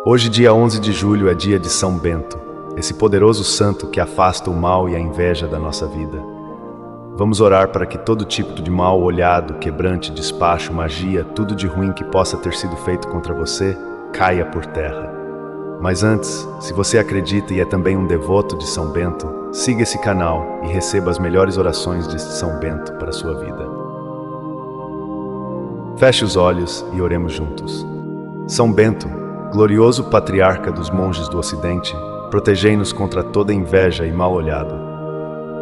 Hoje, dia 11 de julho, é dia de São Bento, esse poderoso santo que afasta o mal e a inveja da nossa vida. Vamos orar para que todo tipo de mal olhado, quebrante, despacho, magia, tudo de ruim que possa ter sido feito contra você, caia por terra. Mas antes, se você acredita e é também um devoto de São Bento, siga esse canal e receba as melhores orações de São Bento para a sua vida. Feche os olhos e oremos juntos. São Bento, glorioso patriarca dos monges do Ocidente, protegei-nos contra toda inveja e mal olhado.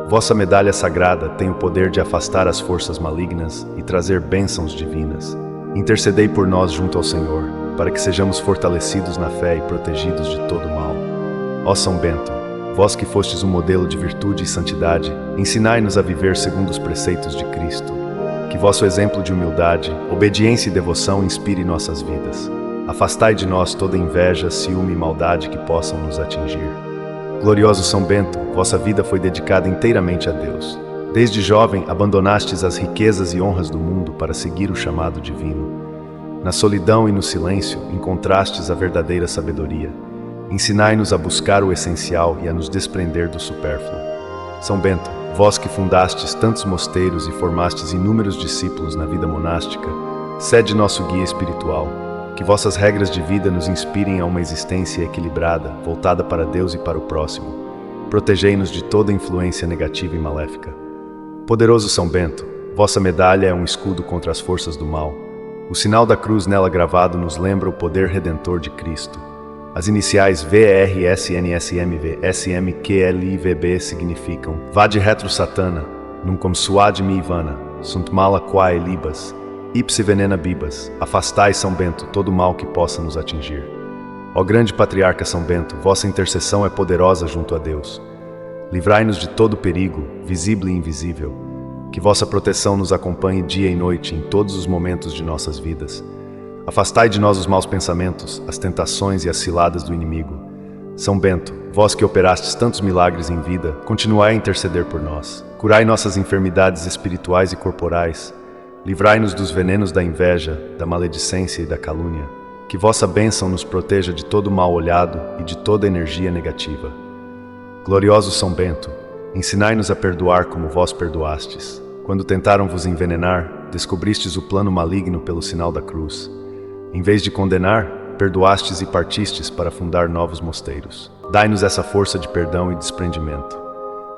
Vossa medalha sagrada tem o poder de afastar as forças malignas e trazer bênçãos divinas. Intercedei por nós junto ao Senhor, para que sejamos fortalecidos na fé e protegidos de todo mal. Ó São Bento, vós que fostes um modelo de virtude e santidade, ensinai-nos a viver segundo os preceitos de Cristo. Que vosso exemplo de humildade, obediência e devoção inspire nossas vidas. Afastai de nós toda inveja, ciúme e maldade que possam nos atingir. Glorioso São Bento, vossa vida foi dedicada inteiramente a Deus. Desde jovem, abandonastes as riquezas e honras do mundo para seguir o chamado divino. Na solidão e no silêncio, encontrastes a verdadeira sabedoria. Ensinai-nos a buscar o essencial e a nos desprender do supérfluo. São Bento, vós que fundastes tantos mosteiros e formastes inúmeros discípulos na vida monástica, sede nosso guia espiritual. Que vossas regras de vida nos inspirem a uma existência equilibrada, voltada para Deus e para o próximo. Protegei-nos de toda influência negativa e maléfica. Poderoso São Bento, vossa medalha é um escudo contra as forças do mal. O sinal da cruz nela gravado nos lembra o poder redentor de Cristo. As iniciais VRSNSMV SMQLIVB significam Vade retro Satana, nunquam suade mi ivana, sunt mala quae libas, ipse venena bibas, afastai, São Bento, todo mal que possa nos atingir. Ó grande patriarca São Bento, vossa intercessão é poderosa junto a Deus. Livrai-nos de todo perigo, visível e invisível. Que vossa proteção nos acompanhe dia e noite em todos os momentos de nossas vidas. Afastai de nós os maus pensamentos, as tentações e as ciladas do inimigo. São Bento, vós que operastes tantos milagres em vida, continuai a interceder por nós. Curai nossas enfermidades espirituais e corporais. Livrai-nos dos venenos da inveja, da maledicência e da calúnia. Que vossa bênção nos proteja de todo mal olhado e de toda energia negativa. Glorioso São Bento, ensinai-nos a perdoar como vós perdoastes. Quando tentaram vos envenenar, descobristes o plano maligno pelo sinal da cruz. Em vez de condenar, perdoastes e partistes para fundar novos mosteiros. Dai-nos essa força de perdão e desprendimento.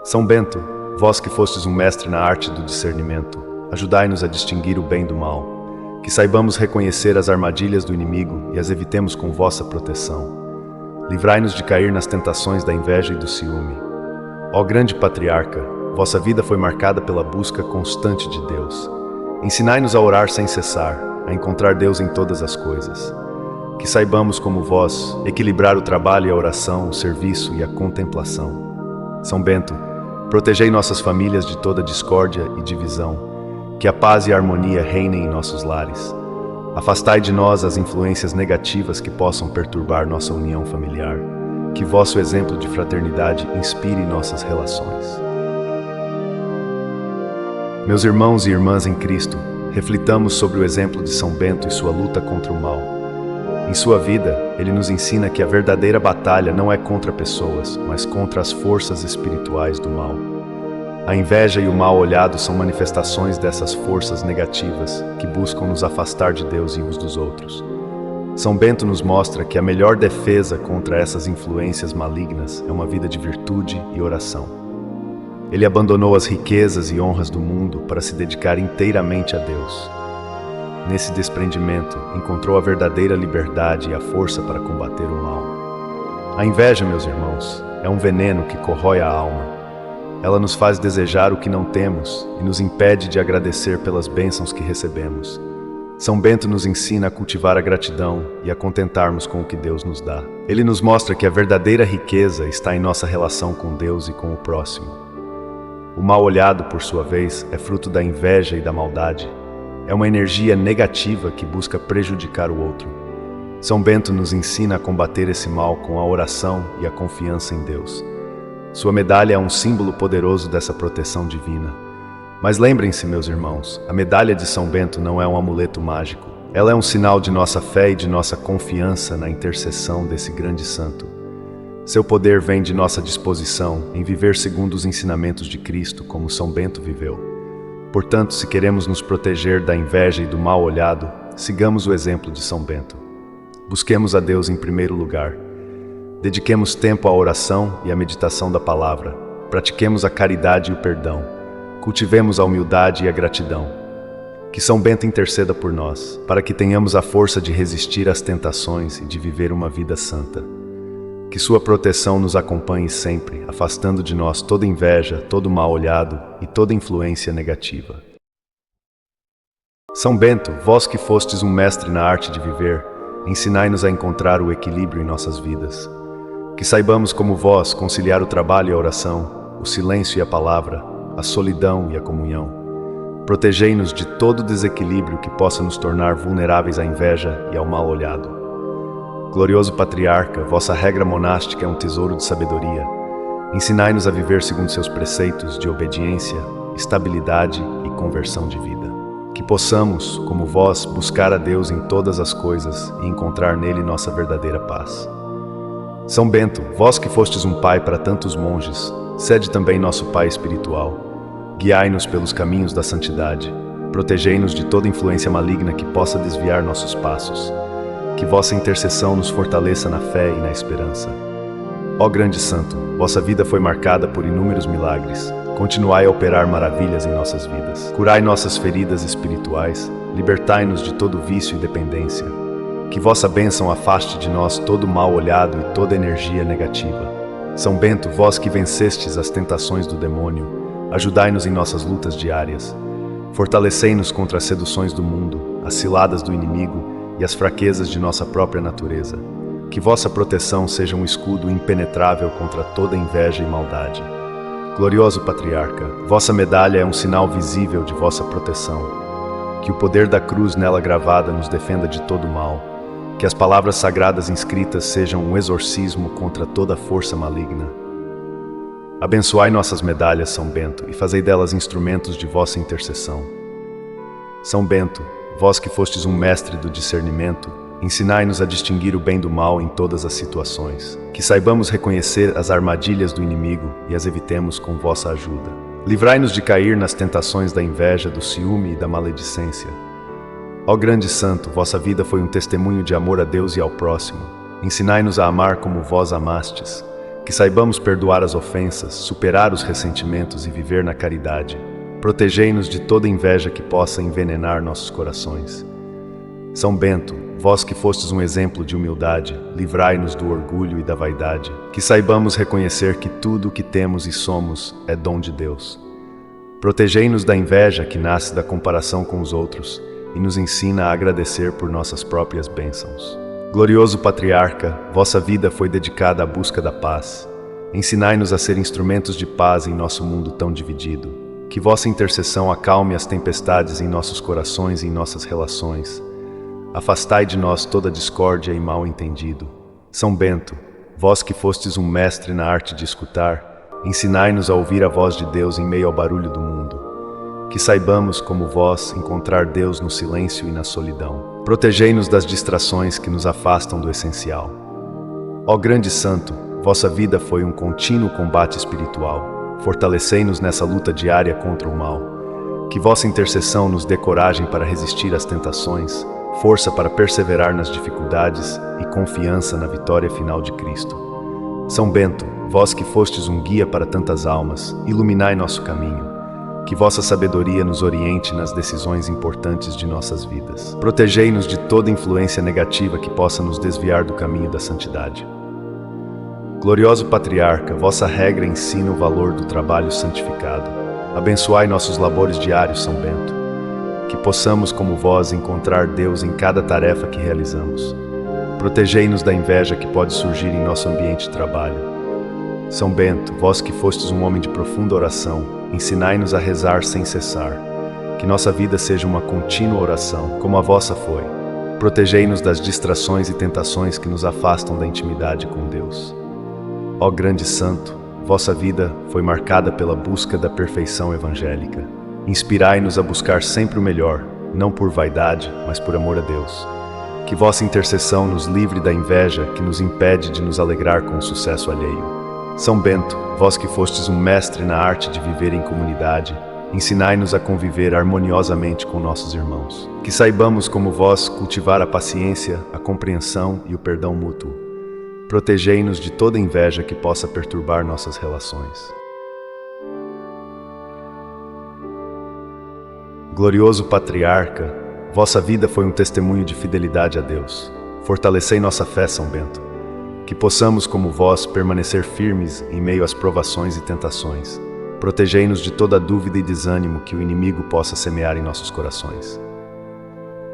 São Bento, vós que fostes um mestre na arte do discernimento, ajudai-nos a distinguir o bem do mal, que saibamos reconhecer as armadilhas do inimigo e as evitemos com vossa proteção. Livrai-nos de cair nas tentações da inveja e do ciúme. Ó grande patriarca, vossa vida foi marcada pela busca constante de Deus. Ensinai-nos a orar sem cessar, a encontrar Deus em todas as coisas. Que saibamos, como vós, equilibrar o trabalho e a oração, o serviço e a contemplação. São Bento, protegei nossas famílias de toda discórdia e divisão. Que a paz e a harmonia reinem em nossos lares. Afastai de nós as influências negativas que possam perturbar nossa união familiar. Que vosso exemplo de fraternidade inspire nossas relações. Meus irmãos e irmãs em Cristo, reflitamos sobre o exemplo de São Bento e sua luta contra o mal. Em sua vida, ele nos ensina que a verdadeira batalha não é contra pessoas, mas contra as forças espirituais do mal. A inveja e o mal olhado são manifestações dessas forças negativas que buscam nos afastar de Deus e uns dos outros. São Bento nos mostra que a melhor defesa contra essas influências malignas é uma vida de virtude e oração. Ele abandonou as riquezas e honras do mundo para se dedicar inteiramente a Deus. Nesse desprendimento, encontrou a verdadeira liberdade e a força para combater o mal. A inveja, meus irmãos, é um veneno que corrói a alma. Ela nos faz desejar o que não temos e nos impede de agradecer pelas bênçãos que recebemos. São Bento nos ensina a cultivar a gratidão e a contentarmos com o que Deus nos dá. Ele nos mostra que a verdadeira riqueza está em nossa relação com Deus e com o próximo. O mal olhado, por sua vez, é fruto da inveja e da maldade. É uma energia negativa que busca prejudicar o outro. São Bento nos ensina a combater esse mal com a oração e a confiança em Deus. Sua medalha é um símbolo poderoso dessa proteção divina. Mas lembrem-se, meus irmãos, a medalha de São Bento não é um amuleto mágico. Ela é um sinal de nossa fé e de nossa confiança na intercessão desse grande santo. Seu poder vem de nossa disposição em viver segundo os ensinamentos de Cristo, como São Bento viveu. Portanto, se queremos nos proteger da inveja e do mal olhado, sigamos o exemplo de São Bento. Busquemos a Deus em primeiro lugar. Dediquemos tempo à oração e à meditação da palavra. Pratiquemos a caridade e o perdão. Cultivemos a humildade e a gratidão. Que São Bento interceda por nós, para que tenhamos a força de resistir às tentações e de viver uma vida santa. Que sua proteção nos acompanhe sempre, afastando de nós toda inveja, todo mal olhado e toda influência negativa. São Bento, vós que fostes um mestre na arte de viver, ensinai-nos a encontrar o equilíbrio em nossas vidas. Que saibamos, como vós, conciliar o trabalho e a oração, o silêncio e a palavra, a solidão e a comunhão. Protegei-nos de todo desequilíbrio que possa nos tornar vulneráveis à inveja e ao mal olhado. Glorioso Patriarca, vossa regra monástica é um tesouro de sabedoria. Ensinai-nos a viver segundo seus preceitos de obediência, estabilidade e conversão de vida. Que possamos, como vós, buscar a Deus em todas as coisas e encontrar nele nossa verdadeira paz. São Bento, vós que fostes um pai para tantos monges, sede também nosso pai espiritual. Guiai-nos pelos caminhos da santidade. Protegei-nos de toda influência maligna que possa desviar nossos passos. Que vossa intercessão nos fortaleça na fé e na esperança. Ó grande santo, vossa vida foi marcada por inúmeros milagres. Continuai a operar maravilhas em nossas vidas. Curai nossas feridas espirituais, libertai-nos de todo vício e dependência. Que vossa bênção afaste de nós todo mal olhado e toda energia negativa. São Bento, vós que vencestes as tentações do demônio, ajudai-nos em nossas lutas diárias. Fortalecei-nos contra as seduções do mundo, as ciladas do inimigo e as fraquezas de nossa própria natureza. Que vossa proteção seja um escudo impenetrável contra toda inveja e maldade. Glorioso Patriarca, vossa medalha é um sinal visível de vossa proteção. Que o poder da cruz nela gravada nos defenda de todo mal. Que as palavras sagradas inscritas sejam um exorcismo contra toda força maligna. Abençoai nossas medalhas, São Bento, e fazei delas instrumentos de vossa intercessão. São Bento, vós que fostes um mestre do discernimento, ensinai-nos a distinguir o bem do mal em todas as situações. Que saibamos reconhecer as armadilhas do inimigo e as evitemos com vossa ajuda. Livrai-nos de cair nas tentações da inveja, do ciúme e da maledicência. Ó grande santo, vossa vida foi um testemunho de amor a Deus e ao próximo. Ensinai-nos a amar como vós amastes. Que saibamos perdoar as ofensas, superar os ressentimentos e viver na caridade. Protegei-nos de toda inveja que possa envenenar nossos corações. São Bento, vós que fostes um exemplo de humildade, livrai-nos do orgulho e da vaidade. Que saibamos reconhecer que tudo o que temos e somos é dom de Deus. Protegei-nos da inveja que nasce da comparação com os outros e nos ensina a agradecer por nossas próprias bênçãos. Glorioso Patriarca, vossa vida foi dedicada à busca da paz. Ensinai-nos a ser instrumentos de paz em nosso mundo tão dividido. Que vossa intercessão acalme as tempestades em nossos corações e em nossas relações. Afastai de nós toda discórdia e mal-entendido. São Bento, vós que fostes um mestre na arte de escutar, ensinai-nos a ouvir a voz de Deus em meio ao barulho do mundo. Que saibamos, como vós, encontrar Deus no silêncio e na solidão. Protegei-nos das distrações que nos afastam do essencial. Ó grande santo, vossa vida foi um contínuo combate espiritual. Fortalecei-nos nessa luta diária contra o mal. Que vossa intercessão nos dê coragem para resistir às tentações, força para perseverar nas dificuldades e confiança na vitória final de Cristo. São Bento, vós que fostes um guia para tantas almas, iluminai nosso caminho. Que vossa sabedoria nos oriente nas decisões importantes de nossas vidas. Protegei-nos de toda influência negativa que possa nos desviar do caminho da santidade. Glorioso Patriarca, vossa regra ensina o valor do trabalho santificado. Abençoai nossos labores diários, São Bento. Que possamos, como vós, encontrar Deus em cada tarefa que realizamos. Protegei-nos da inveja que pode surgir em nosso ambiente de trabalho. São Bento, vós que fostes um homem de profunda oração, ensinai-nos a rezar sem cessar. Que nossa vida seja uma contínua oração, como a vossa foi. Protegei-nos das distrações e tentações que nos afastam da intimidade com Deus. Ó grande santo, vossa vida foi marcada pela busca da perfeição evangélica. Inspirai-nos a buscar sempre o melhor, não por vaidade, mas por amor a Deus. Que vossa intercessão nos livre da inveja que nos impede de nos alegrar com o sucesso alheio. São Bento, vós que fostes um mestre na arte de viver em comunidade, ensinai-nos a conviver harmoniosamente com nossos irmãos. Que saibamos, como vós, cultivar a paciência, a compreensão e o perdão mútuo. Protegei-nos de toda inveja que possa perturbar nossas relações. Glorioso Patriarca, vossa vida foi um testemunho de fidelidade a Deus. Fortalecei nossa fé, São Bento. Que possamos, como vós, permanecer firmes em meio às provações e tentações. Protegei-nos de toda dúvida e desânimo que o inimigo possa semear em nossos corações.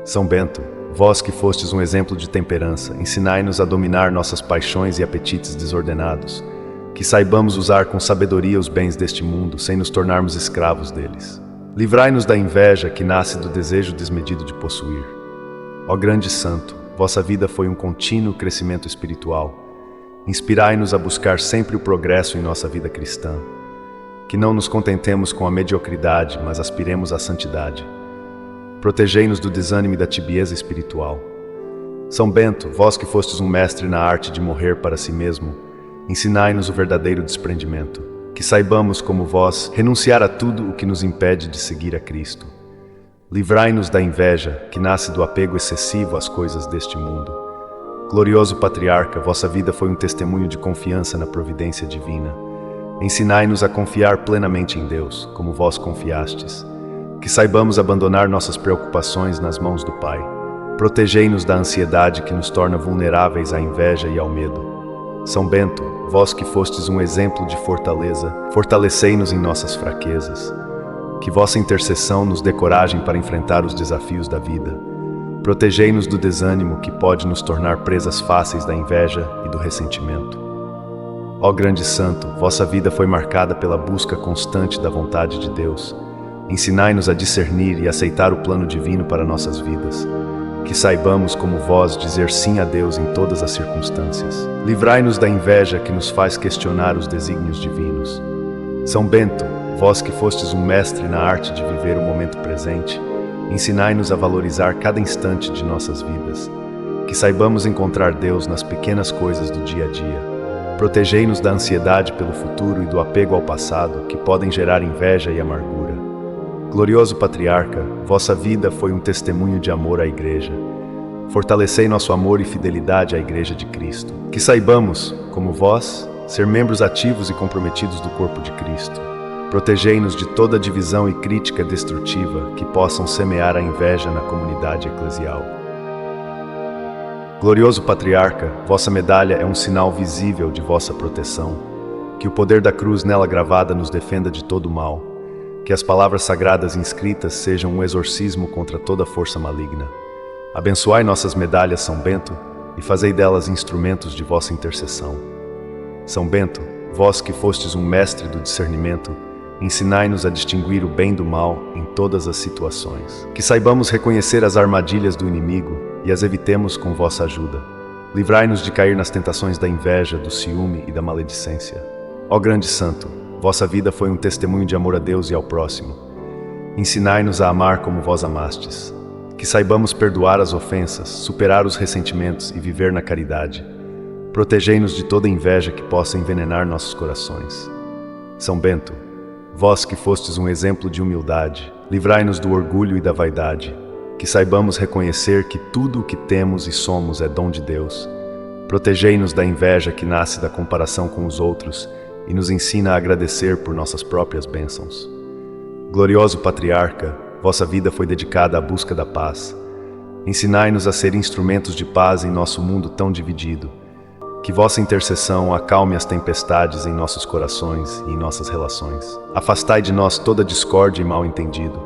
São Bento, vós que fostes um exemplo de temperança, ensinai-nos a dominar nossas paixões e apetites desordenados. Que saibamos usar com sabedoria os bens deste mundo, sem nos tornarmos escravos deles. Livrai-nos da inveja que nasce do desejo desmedido de possuir. Ó grande santo, vossa vida foi um contínuo crescimento espiritual. Inspirai-nos a buscar sempre o progresso em nossa vida cristã. Que não nos contentemos com a mediocridade, mas aspiremos à santidade. Protegei-nos do desânimo e da tibieza espiritual. São Bento, vós que fostes um mestre na arte de morrer para si mesmo, ensinai-nos o verdadeiro desprendimento. Que saibamos, como vós, renunciar a tudo o que nos impede de seguir a Cristo. Livrai-nos da inveja, que nasce do apego excessivo às coisas deste mundo. Glorioso Patriarca, vossa vida foi um testemunho de confiança na providência divina. Ensinai-nos a confiar plenamente em Deus, como vós confiastes. Que saibamos abandonar nossas preocupações nas mãos do Pai. Protegei-nos da ansiedade que nos torna vulneráveis à inveja e ao medo. São Bento, vós que fostes um exemplo de fortaleza, fortalecei-nos em nossas fraquezas. Que vossa intercessão nos dê coragem para enfrentar os desafios da vida. Protegei-nos do desânimo que pode nos tornar presas fáceis da inveja e do ressentimento. Ó grande santo, vossa vida foi marcada pela busca constante da vontade de Deus. Ensinai-nos a discernir e aceitar o plano divino para nossas vidas. Que saibamos, como vós, dizer sim a Deus em todas as circunstâncias. Livrai-nos da inveja que nos faz questionar os desígnios divinos. São Bento, vós que fostes um mestre na arte de viver o momento presente, ensinai-nos a valorizar cada instante de nossas vidas. Que saibamos encontrar Deus nas pequenas coisas do dia a dia. Protegei-nos da ansiedade pelo futuro e do apego ao passado, que podem gerar inveja e amargura. Glorioso Patriarca, vossa vida foi um testemunho de amor à Igreja. Fortalecei nosso amor e fidelidade à Igreja de Cristo. Que saibamos, como vós, ser membros ativos e comprometidos do corpo de Cristo. Protegei-nos de toda divisão e crítica destrutiva que possam semear a inveja na comunidade eclesial. Glorioso Patriarca, vossa medalha é um sinal visível de vossa proteção. Que o poder da cruz nela gravada nos defenda de todo o mal. Que as palavras sagradas inscritas sejam um exorcismo contra toda força maligna. Abençoai nossas medalhas, São Bento, e fazei delas instrumentos de vossa intercessão. São Bento, vós que fostes um mestre do discernimento, ensinai-nos a distinguir o bem do mal em todas as situações. Que saibamos reconhecer as armadilhas do inimigo e as evitemos com vossa ajuda. Livrai-nos de cair nas tentações da inveja, do ciúme e da maledicência. Ó grande santo, vossa vida foi um testemunho de amor a Deus e ao próximo. Ensinai-nos a amar como vós amastes. Que saibamos perdoar as ofensas, superar os ressentimentos e viver na caridade. Protegei-nos de toda inveja que possa envenenar nossos corações. São Bento, vós que fostes um exemplo de humildade, livrai-nos do orgulho e da vaidade. Que saibamos reconhecer que tudo o que temos e somos é dom de Deus. Protegei-nos da inveja que nasce da comparação com os outros e nos ensina a agradecer por nossas próprias bênçãos. Glorioso Patriarca, vossa vida foi dedicada à busca da paz. Ensinai-nos a ser instrumentos de paz em nosso mundo tão dividido. Que vossa intercessão acalme as tempestades em nossos corações e em nossas relações. Afastai de nós toda discórdia e mal-entendido.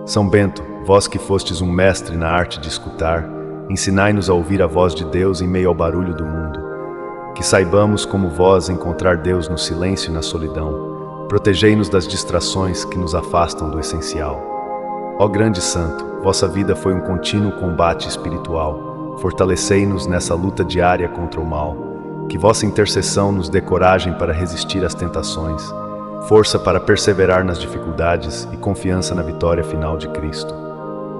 São Bento, vós que fostes um mestre na arte de escutar, ensinai-nos a ouvir a voz de Deus em meio ao barulho do mundo. Que saibamos, como vós, encontrar Deus no silêncio e na solidão. Protegei-nos das distrações que nos afastam do essencial. Ó grande santo, vossa vida foi um contínuo combate espiritual. Fortalecei-nos nessa luta diária contra o mal. Que vossa intercessão nos dê coragem para resistir às tentações, força para perseverar nas dificuldades e confiança na vitória final de Cristo.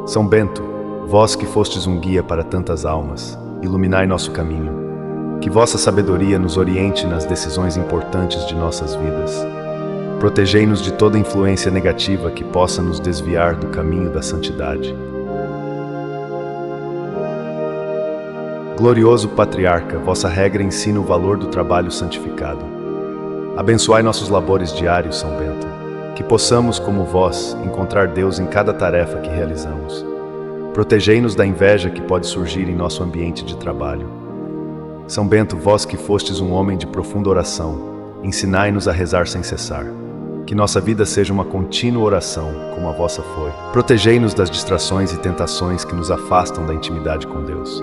São Bento, vós que fostes um guia para tantas almas, iluminai nosso caminho. Que vossa sabedoria nos oriente nas decisões importantes de nossas vidas. Protegei-nos de toda influência negativa que possa nos desviar do caminho da santidade. Glorioso Patriarca, vossa regra ensina o valor do trabalho santificado. Abençoai nossos labores diários, São Bento, que possamos, como vós, encontrar Deus em cada tarefa que realizamos. Protegei-nos da inveja que pode surgir em nosso ambiente de trabalho. São Bento, vós que fostes um homem de profunda oração, ensinai-nos a rezar sem cessar. Que nossa vida seja uma contínua oração, como a vossa foi. Protegei-nos das distrações e tentações que nos afastam da intimidade com Deus.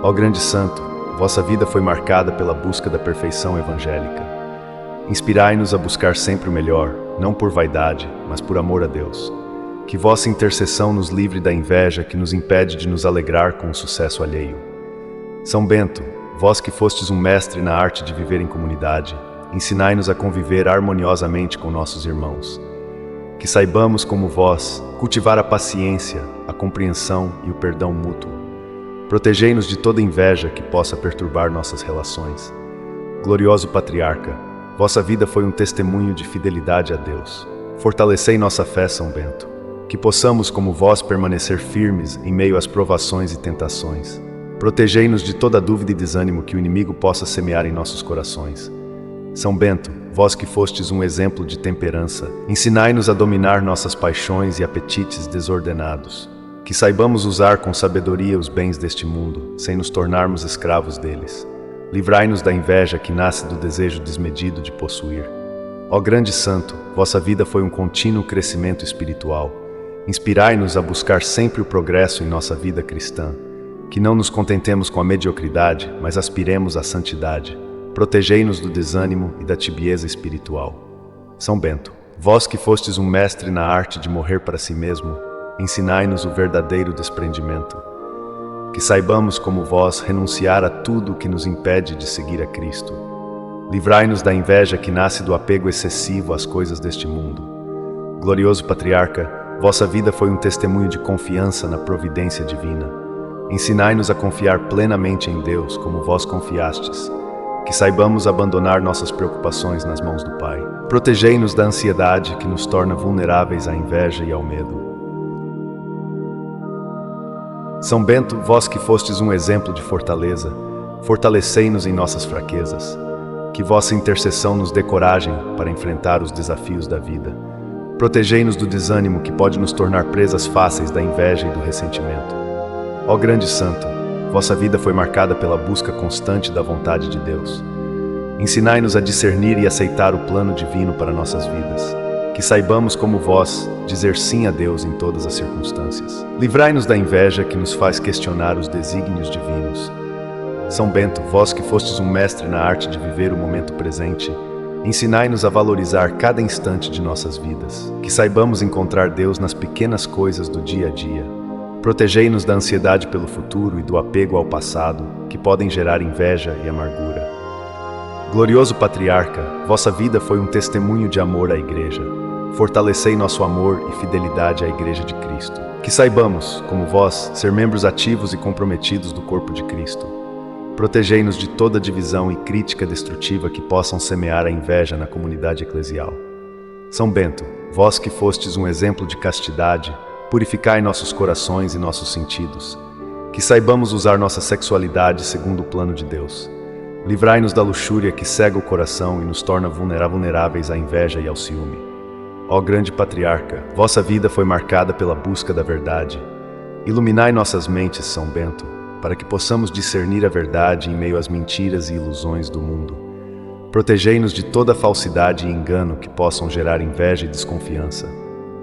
Ó grande santo, vossa vida foi marcada pela busca da perfeição evangélica. Inspirai-nos a buscar sempre o melhor, não por vaidade, mas por amor a Deus. Que vossa intercessão nos livre da inveja que nos impede de nos alegrar com o sucesso alheio. São Bento, vós que fostes um mestre na arte de viver em comunidade, ensinai-nos a conviver harmoniosamente com nossos irmãos. Que saibamos, como vós, cultivar a paciência, a compreensão e o perdão mútuo. Protegei-nos de toda inveja que possa perturbar nossas relações. Glorioso Patriarca, vossa vida foi um testemunho de fidelidade a Deus. Fortalecei nossa fé, São Bento. Que possamos, como vós, permanecer firmes em meio às provações e tentações. Protegei-nos de toda dúvida e desânimo que o inimigo possa semear em nossos corações. São Bento, vós que fostes um exemplo de temperança, ensinai-nos a dominar nossas paixões e apetites desordenados. Que saibamos usar com sabedoria os bens deste mundo, sem nos tornarmos escravos deles. Livrai-nos da inveja que nasce do desejo desmedido de possuir. Ó grande santo, vossa vida foi um contínuo crescimento espiritual. Inspirai-nos a buscar sempre o progresso em nossa vida cristã. Que não nos contentemos com a mediocridade, mas aspiremos à santidade. Protegei-nos do desânimo e da tibieza espiritual. São Bento, vós que fostes um mestre na arte de morrer para si mesmo, ensinai-nos o verdadeiro desprendimento. Que saibamos, como vós, renunciar a tudo o que nos impede de seguir a Cristo. Livrai-nos da inveja que nasce do apego excessivo às coisas deste mundo. Glorioso Patriarca, vossa vida foi um testemunho de confiança na providência divina. Ensinai-nos a confiar plenamente em Deus, como vós confiastes. Que saibamos abandonar nossas preocupações nas mãos do Pai. Protegei-nos da ansiedade que nos torna vulneráveis à inveja e ao medo. São Bento, vós que fostes um exemplo de fortaleza, fortalecei-nos em nossas fraquezas. Que vossa intercessão nos dê coragem para enfrentar os desafios da vida. Protegei-nos do desânimo que pode nos tornar presas fáceis da inveja e do ressentimento. Ó grande santo, vossa vida foi marcada pela busca constante da vontade de Deus. Ensinai-nos a discernir e aceitar o plano divino para nossas vidas. Que saibamos, como vós, dizer sim a Deus em todas as circunstâncias. Livrai-nos da inveja que nos faz questionar os desígnios divinos. São Bento, vós que fostes um mestre na arte de viver o momento presente, ensinai-nos a valorizar cada instante de nossas vidas. Que saibamos encontrar Deus nas pequenas coisas do dia a dia. Protegei-nos da ansiedade pelo futuro e do apego ao passado, que podem gerar inveja e amargura. Glorioso Patriarca, vossa vida foi um testemunho de amor à Igreja. Fortalecei nosso amor e fidelidade à Igreja de Cristo. Que saibamos, como vós, ser membros ativos e comprometidos do corpo de Cristo. Protegei-nos de toda divisão e crítica destrutiva que possam semear a inveja na comunidade eclesial. São Bento, vós que fostes um exemplo de castidade, purificai nossos corações e nossos sentidos. Que saibamos usar nossa sexualidade segundo o plano de Deus. Livrai-nos da luxúria que cega o coração e nos torna vulneráveis à inveja e ao ciúme. Ó grande Patriarca, vossa vida foi marcada pela busca da verdade. Iluminai nossas mentes, São Bento, para que possamos discernir a verdade em meio às mentiras e ilusões do mundo. Protegei-nos de toda falsidade e engano que possam gerar inveja e desconfiança.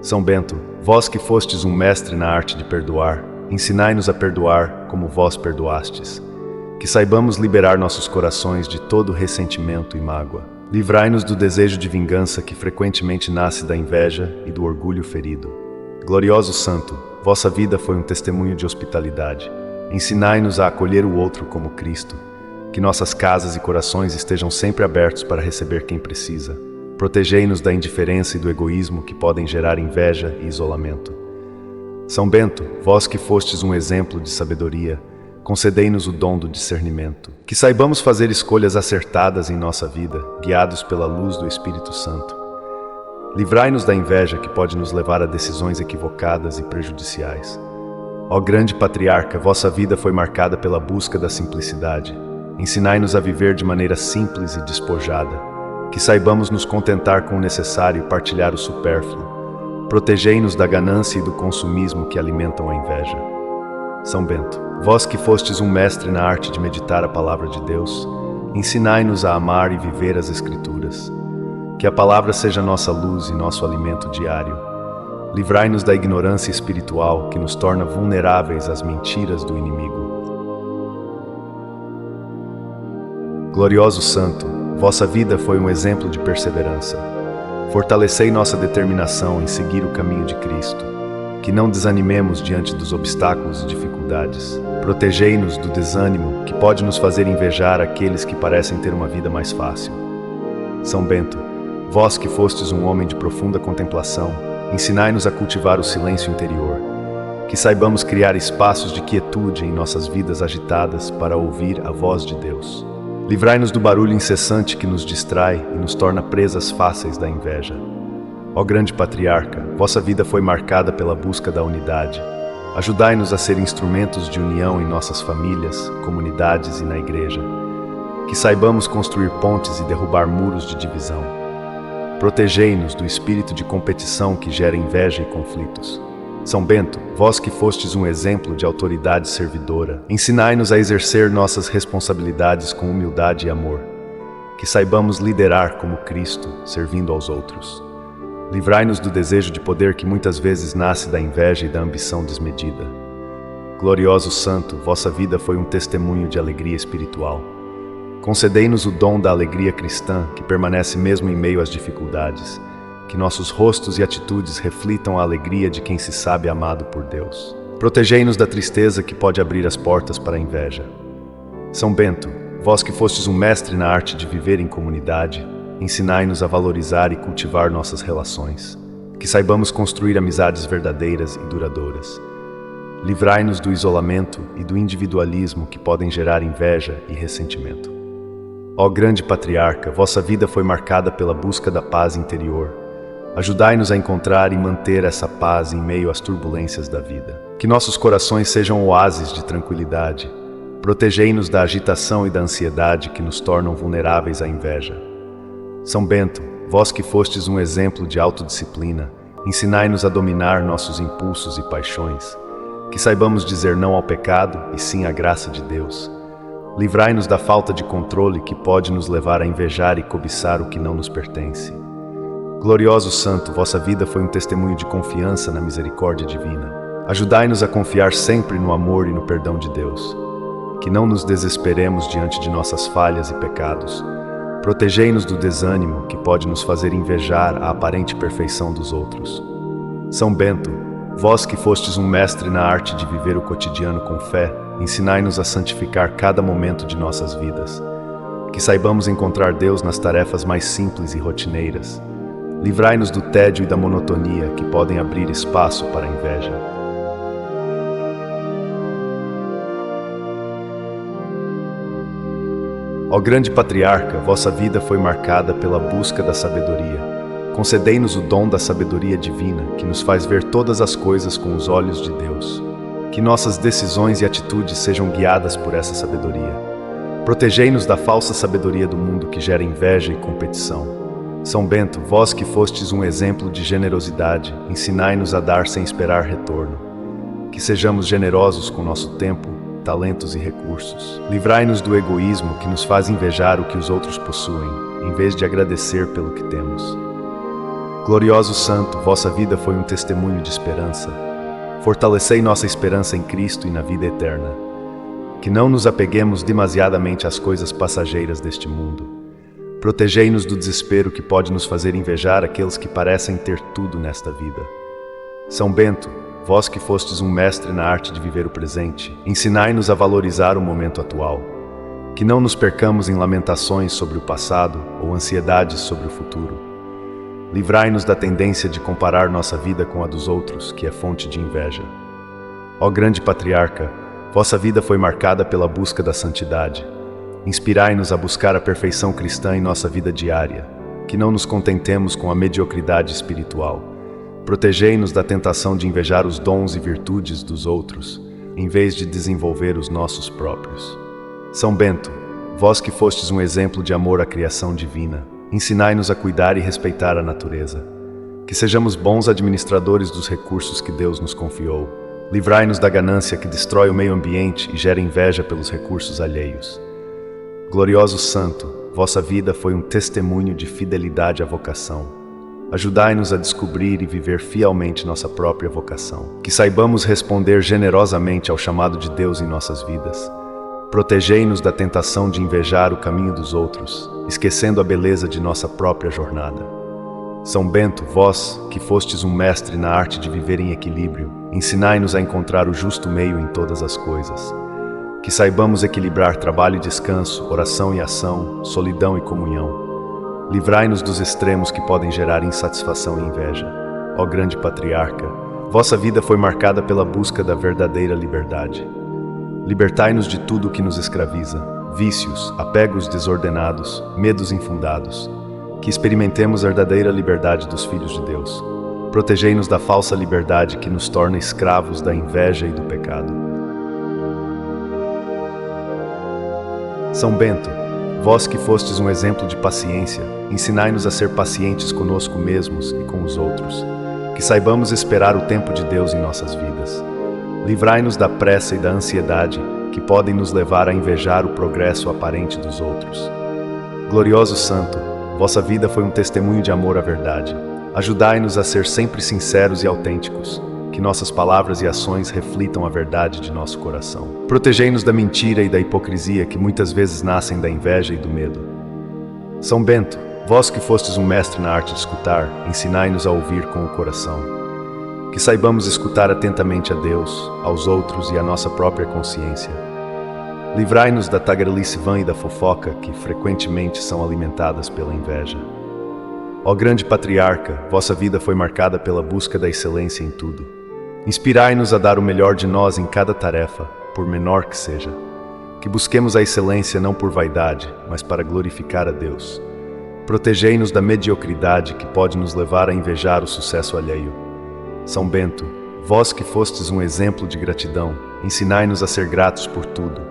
São Bento, vós que fostes um mestre na arte de perdoar, ensinai-nos a perdoar como vós perdoastes. Que saibamos liberar nossos corações de todo ressentimento e mágoa. Livrai-nos do desejo de vingança que frequentemente nasce da inveja e do orgulho ferido. Glorioso Santo, vossa vida foi um testemunho de hospitalidade. Ensinai-nos a acolher o outro como Cristo. Que nossas casas e corações estejam sempre abertos para receber quem precisa. Protegei-nos da indiferença e do egoísmo que podem gerar inveja e isolamento. São Bento, vós que fostes um exemplo de sabedoria, concedei-nos o dom do discernimento, que saibamos fazer escolhas acertadas em nossa vida, guiados pela luz do Espírito Santo. Livrai-nos da inveja que pode nos levar a decisões equivocadas e prejudiciais. Ó grande patriarca, vossa vida foi marcada pela busca da simplicidade. Ensinai-nos a viver de maneira simples e despojada, que saibamos nos contentar com o necessário e partilhar o supérfluo. Protegei-nos da ganância e do consumismo que alimentam a inveja. São Bento, vós que fostes um mestre na arte de meditar a palavra de Deus, ensinai-nos a amar e viver as Escrituras. Que a palavra seja nossa luz e nosso alimento diário. Livrai-nos da ignorância espiritual que nos torna vulneráveis às mentiras do inimigo. Glorioso Santo, vossa vida foi um exemplo de perseverança. Fortalecei nossa determinação em seguir o caminho de Cristo. Que não desanimemos diante dos obstáculos e dificuldades. Protegei-nos do desânimo que pode nos fazer invejar aqueles que parecem ter uma vida mais fácil. São Bento, vós que fostes um homem de profunda contemplação, ensinai-nos a cultivar o silêncio interior. Que saibamos criar espaços de quietude em nossas vidas agitadas para ouvir a voz de Deus. Livrai-nos do barulho incessante que nos distrai e nos torna presas fáceis da inveja. Ó grande patriarca, vossa vida foi marcada pela busca da unidade. Ajudai-nos a ser instrumentos de união em nossas famílias, comunidades e na igreja. Que saibamos construir pontes e derrubar muros de divisão. Protegei-nos do espírito de competição que gera inveja e conflitos. São Bento, vós que fostes um exemplo de autoridade servidora, ensinai-nos a exercer nossas responsabilidades com humildade e amor. Que saibamos liderar como Cristo, servindo aos outros. Livrai-nos do desejo de poder que muitas vezes nasce da inveja e da ambição desmedida. Glorioso Santo, vossa vida foi um testemunho de alegria espiritual. Concedei-nos o dom da alegria cristã que permanece mesmo em meio às dificuldades. Que nossos rostos e atitudes reflitam a alegria de quem se sabe amado por Deus. Protegei-nos da tristeza que pode abrir as portas para a inveja. São Bento, vós que fostes um mestre na arte de viver em comunidade, ensinai-nos a valorizar e cultivar nossas relações. Que saibamos construir amizades verdadeiras e duradouras. Livrai-nos do isolamento e do individualismo que podem gerar inveja e ressentimento. Ó grande patriarca, vossa vida foi marcada pela busca da paz interior. Ajudai-nos a encontrar e manter essa paz em meio às turbulências da vida. Que nossos corações sejam oásis de tranquilidade. Protegei-nos da agitação e da ansiedade que nos tornam vulneráveis à inveja. São Bento, vós que fostes um exemplo de autodisciplina, ensinai-nos a dominar nossos impulsos e paixões. Que saibamos dizer não ao pecado e sim à graça de Deus. Livrai-nos da falta de controle que pode nos levar a invejar e cobiçar o que não nos pertence. Glorioso Santo, vossa vida foi um testemunho de confiança na misericórdia divina. Ajudai-nos a confiar sempre no amor e no perdão de Deus. Que não nos desesperemos diante de nossas falhas e pecados. Protegei-nos do desânimo que pode nos fazer invejar a aparente perfeição dos outros. São Bento, vós que fostes um mestre na arte de viver o cotidiano com fé, ensinai-nos a santificar cada momento de nossas vidas. Que saibamos encontrar Deus nas tarefas mais simples e rotineiras. Livrai-nos do tédio e da monotonia que podem abrir espaço para a inveja. Ó grande patriarca, vossa vida foi marcada pela busca da sabedoria. Concedei-nos o dom da sabedoria divina, que nos faz ver todas as coisas com os olhos de Deus. Que nossas decisões e atitudes sejam guiadas por essa sabedoria. Protegei-nos da falsa sabedoria do mundo que gera inveja e competição. São Bento, vós que fostes um exemplo de generosidade, ensinai-nos a dar sem esperar retorno. Que sejamos generosos com nosso tempo, talentos e recursos. Livrai-nos do egoísmo que nos faz invejar o que os outros possuem, em vez de agradecer pelo que temos. Glorioso Santo, vossa vida foi um testemunho de esperança. Fortalecei nossa esperança em Cristo e na vida eterna. Que não nos apeguemos demasiadamente às coisas passageiras deste mundo. Protegei-nos do desespero que pode nos fazer invejar aqueles que parecem ter tudo nesta vida. São Bento, vós que fostes um mestre na arte de viver o presente, ensinai-nos a valorizar o momento atual. Que não nos percamos em lamentações sobre o passado ou ansiedades sobre o futuro. Livrai-nos da tendência de comparar nossa vida com a dos outros, que é fonte de inveja. Ó grande patriarca, vossa vida foi marcada pela busca da santidade. Inspirai-nos a buscar a perfeição cristã em nossa vida diária, que não nos contentemos com a mediocridade espiritual. Protegei-nos da tentação de invejar os dons e virtudes dos outros, em vez de desenvolver os nossos próprios. São Bento, vós que fostes um exemplo de amor à criação divina, ensinai-nos a cuidar e respeitar a natureza. Que sejamos bons administradores dos recursos que Deus nos confiou. Livrai-nos da ganância que destrói o meio ambiente e gera inveja pelos recursos alheios. Glorioso Santo, vossa vida foi um testemunho de fidelidade à vocação. Ajudai-nos a descobrir e viver fielmente nossa própria vocação. Que saibamos responder generosamente ao chamado de Deus em nossas vidas. Protegei-nos da tentação de invejar o caminho dos outros, esquecendo a beleza de nossa própria jornada. São Bento, vós, que fostes um mestre na arte de viver em equilíbrio, ensinai-nos a encontrar o justo meio em todas as coisas. Que saibamos equilibrar trabalho e descanso, oração e ação, solidão e comunhão. Livrai-nos dos extremos que podem gerar insatisfação e inveja. Ó grande patriarca, vossa vida foi marcada pela busca da verdadeira liberdade. Libertai-nos de tudo o que nos escraviza, vícios, apegos desordenados, medos infundados. Que experimentemos a verdadeira liberdade dos filhos de Deus. Protegei-nos da falsa liberdade que nos torna escravos da inveja e do pecado. São Bento, vós que fostes um exemplo de paciência, ensinai-nos a ser pacientes conosco mesmos e com os outros. Que saibamos esperar o tempo de Deus em nossas vidas. Livrai-nos da pressa e da ansiedade que podem nos levar a invejar o progresso aparente dos outros. Glorioso Santo, vossa vida foi um testemunho de amor à verdade. Ajudai-nos a ser sempre sinceros e autênticos, que nossas palavras e ações reflitam a verdade de nosso coração. Protegei-nos da mentira e da hipocrisia que muitas vezes nascem da inveja e do medo. São Bento, vós que fostes um mestre na arte de escutar, ensinai-nos a ouvir com o coração. Que saibamos escutar atentamente a Deus, aos outros e à nossa própria consciência. Livrai-nos da tagarelice vã e da fofoca que frequentemente são alimentadas pela inveja. Ó grande patriarca, vossa vida foi marcada pela busca da excelência em tudo. Inspirai-nos a dar o melhor de nós em cada tarefa, por menor que seja. Que busquemos a excelência não por vaidade, mas para glorificar a Deus. Protegei-nos da mediocridade que pode nos levar a invejar o sucesso alheio. São Bento, vós que fostes um exemplo de gratidão, ensinai-nos a ser gratos por tudo.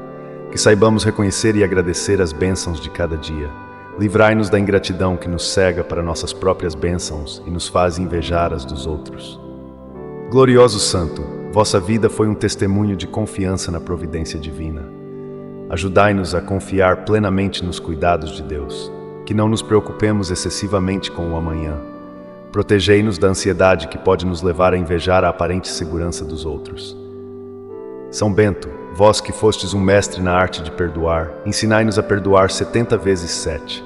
Que saibamos reconhecer e agradecer as bênçãos de cada dia. Livrai-nos da ingratidão que nos cega para nossas próprias bênçãos e nos faz invejar as dos outros. Glorioso Santo, vossa vida foi um testemunho de confiança na providência divina. Ajudai-nos a confiar plenamente nos cuidados de Deus, que não nos preocupemos excessivamente com o amanhã. Protegei-nos da ansiedade que pode nos levar a invejar a aparente segurança dos outros. São Bento, vós que fostes um mestre na arte de perdoar, ensinai-nos a perdoar 70 vezes 7.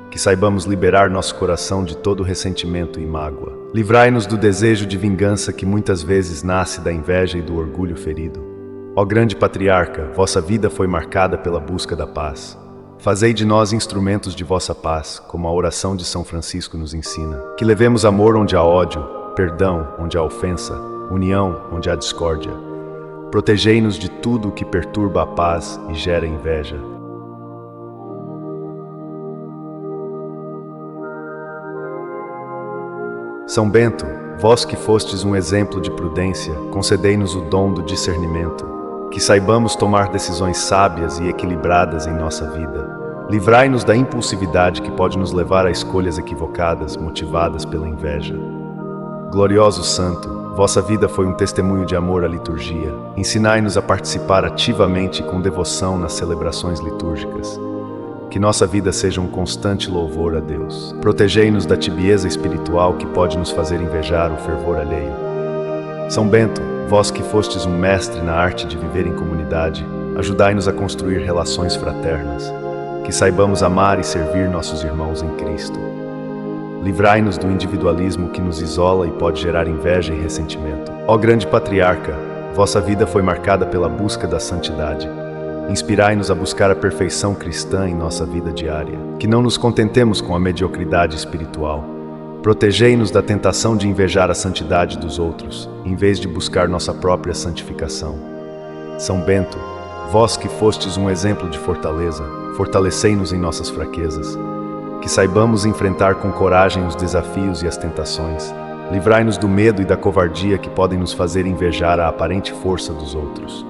Que saibamos liberar nosso coração de todo ressentimento e mágoa. Livrai-nos do desejo de vingança que muitas vezes nasce da inveja e do orgulho ferido. Ó grande patriarca, vossa vida foi marcada pela busca da paz. Fazei de nós instrumentos de vossa paz, como a oração de São Francisco nos ensina. Que levemos amor onde há ódio, perdão onde há ofensa, união onde há discórdia. Protegei-nos de tudo o que perturba a paz e gera inveja. São Bento, vós que fostes um exemplo de prudência, concedei-nos o dom do discernimento. Que saibamos tomar decisões sábias e equilibradas em nossa vida. Livrai-nos da impulsividade que pode nos levar a escolhas equivocadas, motivadas pela inveja. Glorioso Santo, vossa vida foi um testemunho de amor à liturgia. Ensinai-nos a participar ativamente e com devoção nas celebrações litúrgicas. Que nossa vida seja um constante louvor a Deus. Protegei-nos da tibieza espiritual que pode nos fazer invejar o fervor alheio. São Bento, vós que fostes um mestre na arte de viver em comunidade, ajudai-nos a construir relações fraternas. Que saibamos amar e servir nossos irmãos em Cristo. Livrai-nos do individualismo que nos isola e pode gerar inveja e ressentimento. Ó grande patriarca, vossa vida foi marcada pela busca da santidade. Inspirai-nos a buscar a perfeição cristã em nossa vida diária. Que não nos contentemos com a mediocridade espiritual. protegei-nos da tentação de invejar a santidade dos outros, em vez de buscar nossa própria santificação. São Bento, vós que fostes um exemplo de fortaleza, fortalecei-nos em nossas fraquezas. Que saibamos enfrentar com coragem os desafios e as tentações. Livrai-nos do medo e da covardia que podem nos fazer invejar a aparente força dos outros.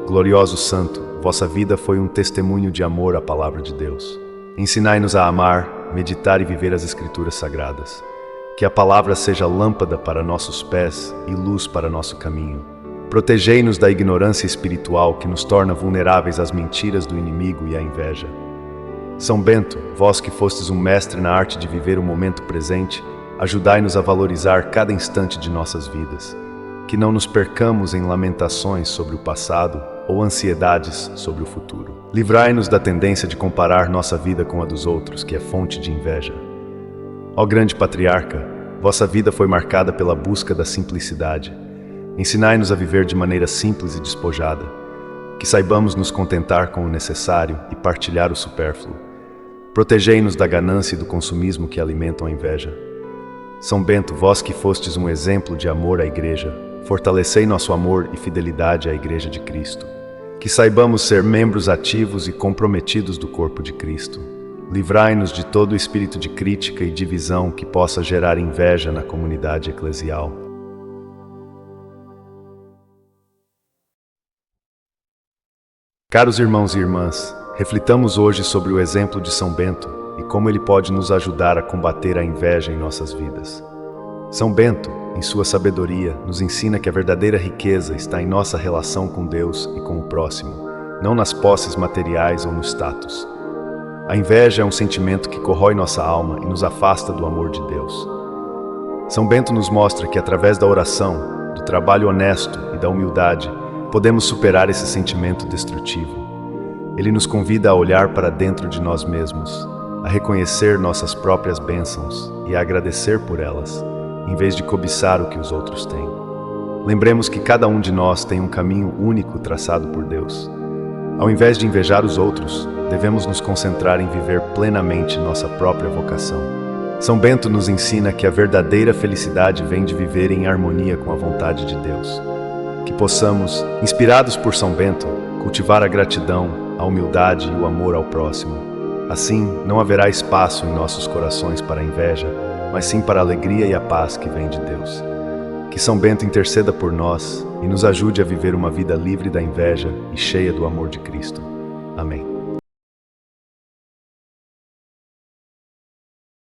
Glorioso Santo, vossa vida foi um testemunho de amor à Palavra de Deus. Ensinai-nos a amar, meditar e viver as Escrituras Sagradas. Que a Palavra seja lâmpada para nossos pés e luz para nosso caminho. Protegei-nos da ignorância espiritual que nos torna vulneráveis às mentiras do inimigo e à inveja. São Bento, vós que fostes um mestre na arte de viver o momento presente, ajudai-nos a valorizar cada instante de nossas vidas. Que não nos percamos em lamentações sobre o passado ou ansiedades sobre o futuro. Livrai-nos da tendência de comparar nossa vida com a dos outros, que é fonte de inveja. Ó grande patriarca, vossa vida foi marcada pela busca da simplicidade. Ensinai-nos a viver de maneira simples e despojada. Que saibamos nos contentar com o necessário e partilhar o supérfluo. Protegei-nos da ganância e do consumismo que alimentam a inveja. São Bento, vós que fostes um exemplo de amor à Igreja, fortalecei nosso amor e fidelidade à Igreja de Cristo. Que saibamos ser membros ativos e comprometidos do corpo de Cristo. Livrai-nos de todo o espírito de crítica e divisão que possa gerar inveja na comunidade eclesial. Caros irmãos e irmãs, reflitamos hoje sobre o exemplo de São Bento e como ele pode nos ajudar a combater a inveja em nossas vidas. São Bento, em sua sabedoria, nos ensina que a verdadeira riqueza está em nossa relação com Deus e com o próximo, não nas posses materiais ou no status. A inveja é um sentimento que corrói nossa alma e nos afasta do amor de Deus. São Bento nos mostra que através da oração, do trabalho honesto e da humildade, podemos superar esse sentimento destrutivo. Ele nos convida a olhar para dentro de nós mesmos, a reconhecer nossas próprias bênçãos e a agradecer por elas, em vez de cobiçar o que os outros têm. Lembremos que cada um de nós tem um caminho único traçado por Deus. Ao invés de invejar os outros, devemos nos concentrar em viver plenamente nossa própria vocação. São Bento nos ensina que a verdadeira felicidade vem de viver em harmonia com a vontade de Deus. Que possamos, inspirados por São Bento, cultivar a gratidão, a humildade e o amor ao próximo. Assim, não haverá espaço em nossos corações para a inveja, mas sim para a alegria e a paz que vem de Deus. Que São Bento interceda por nós e nos ajude a viver uma vida livre da inveja e cheia do amor de Cristo. Amém.